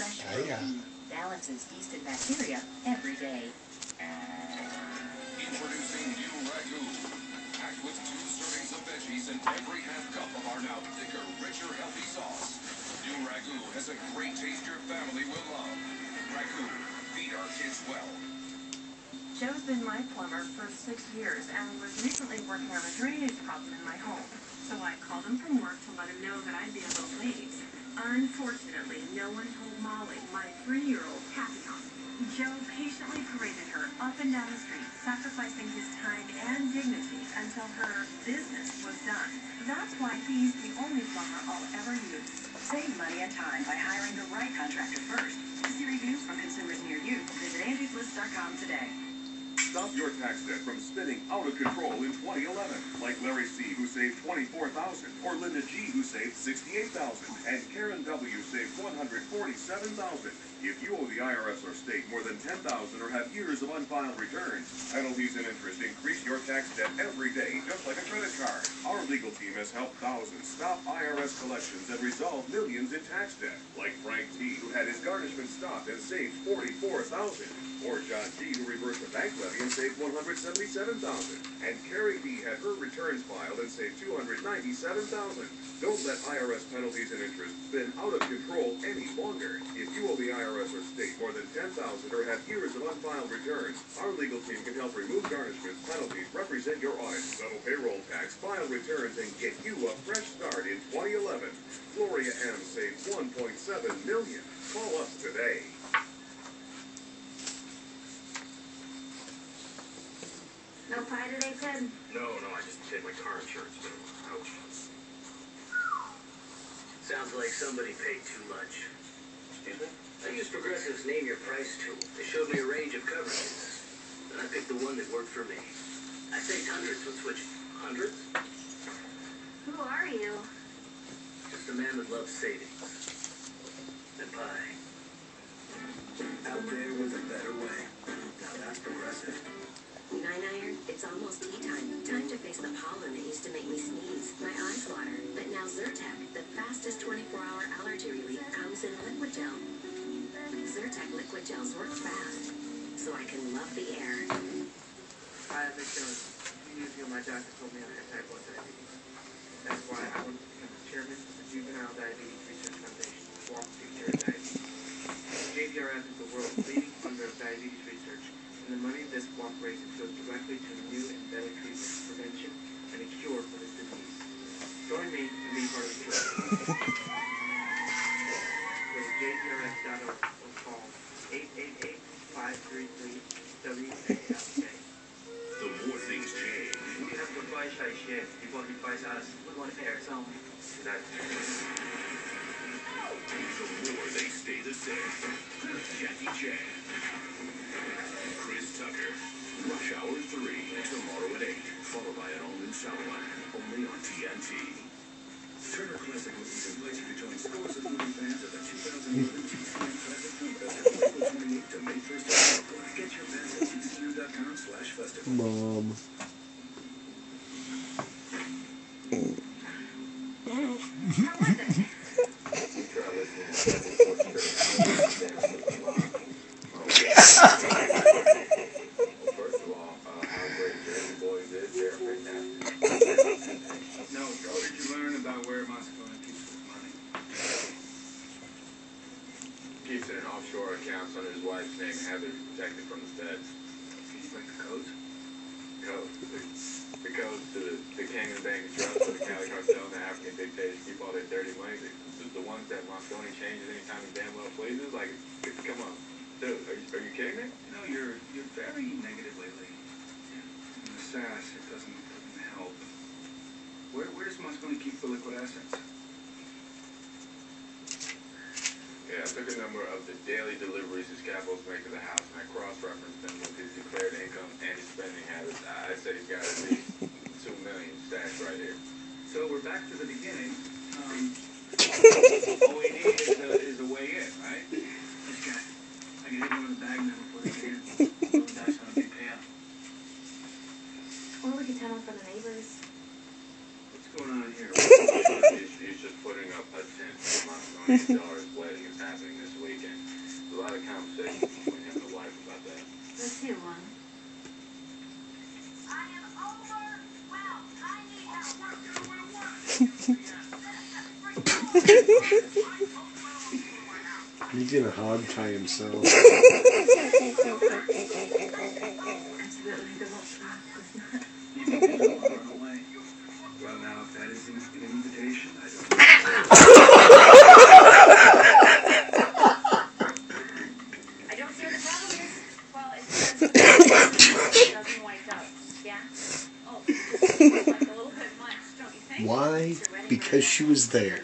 fresh protein balances yeast and bacteria every day. Introducing new Ragu. Packed with 2 servings of veggies and every half cup of our now thicker, richer, healthy sauce. New Ragu has a great taste your family will love. Ragu, feed our kids well. Joe's been my plumber for 6 years and was recently working on a drainage problem in my home. So I called him from work to let him know that I'd be a little late. Unfortunately, no one told Molly, my 3-year-old, happy on. Joe patiently paraded her up and down the street, sacrificing his time and dignity until her business was done. That's why he's the only plumber I'll ever use. Save money and time by hiring the right contractor first. To see reviews from consumers near you, visit Angie'sList.com today. Stop your tax debt from spinning out of control in 2011, like Larry C., who saved $24,000, or Linda G., who saved $68,000, and Karen W. saved $147,000. If you owe the IRS or state more than $10,000 or have years of unfiled returns, penalties and interest increase your tax debt every day, just like a credit card. Our legal team has helped thousands stop IRS collections and resolve millions in tax debt, like Frank T., who had his garnishment stopped and saved $44,000. Or John G., who reversed a bank levy and saved $177,000. And Carrie D. had her returns filed and saved $297,000. Don't let IRS penalties and interest spin out of control any longer. If you owe the IRS or state more than $10,000 or have years of unfiled returns, our legal team can help remove garnishments, penalties, represent your audit, settle payroll tax, file returns, and get you a fresh start in 2011. Gloria M. saved $1.7 million. Call us today. No pie today, Ted? No, I just paid my car insurance bill. Ouch. Sounds like somebody paid too much. Excuse me? I used Progressive's Name Your Price tool. They showed me a range of coverages. Then I picked the one that worked for me. I saved hundreds when switching. Hundreds? Who are you? Just a man that loves savings. And pie. Out there with a better way. Now that's Progressive. Nine-iron, it's almost tea time. Time to face the pollen that used to make me sneeze. My eyes water. But now Zyrtec, the fastest 24-hour allergy relief, comes in liquid gel. Zyrtec liquid gels work fast, so I can love the air. Hi, Miss Jones. A few years ago, my doctor told me I had type 1 diabetes. That's why I want to become the chairman of the Juvenile Diabetes Research Foundation, Walk to Cure Diabetes. JDRF is the world's leading funder of diabetes research, and the money this walk raises goes directly to new and better treatment, prevention, and a cure for this disease. Join me and be part of the cure. Go to jdrf.org or call 888-533-WALK. The more things change. We have to buy Shai shit before he buys us. We want to air some. The more they stay the same. Jackie Chan. Chris Tucker. Rush Hour 3. Tomorrow at 8. Followed by an all-new Southland. Only on TNT. Turner Classic Movies invites you to join scores of movie fans at the 2011 TCM Classic Film Festival, April 28th to May 1st in Brooklyn. Get your pass at tcm.com/festival. Mom. Keeps it in offshore accounts under his wife's name, Heather, protected from the feds. Can you break the codes? Codes. The codes to the Cayman Bank Trust, the Cali Cartel, and the African dictators keep all their dirty money. The ones that Moscone changes anytime he damn well pleases. Like, come on, dude, are you kidding me? You know, you're very negative lately. And the sass, it doesn't help. Where does Moscone keep the liquid assets? Yeah, I took a number of the daily deliveries his capitals make to the house, and I cross-referenced them with his declared income and his spending habits. I said he's got at least $2 million stashed right here. So we're back to the beginning. All we need is a way in, right? This guy. I can hit one in the bag now before they get in. Roll the dice on a big payout. Or we could tell them for the neighbors. What's going on here? He's just putting up a tent for Moscone's daughter's wedding is happening this weekend. lot of conversation when you have a wife about that. Let's hear one. I am overwhelmed. I need help. He's gonna hog tie himself. Absolutely devotional. You can get a lot on the way. Well, now, if that isn't an invitation, I don't know. I don't see what the problem is. Well, it's just it doesn't wake up. Yeah? Oh, it's just like a little bit much, don't you think? Why? Because she was there.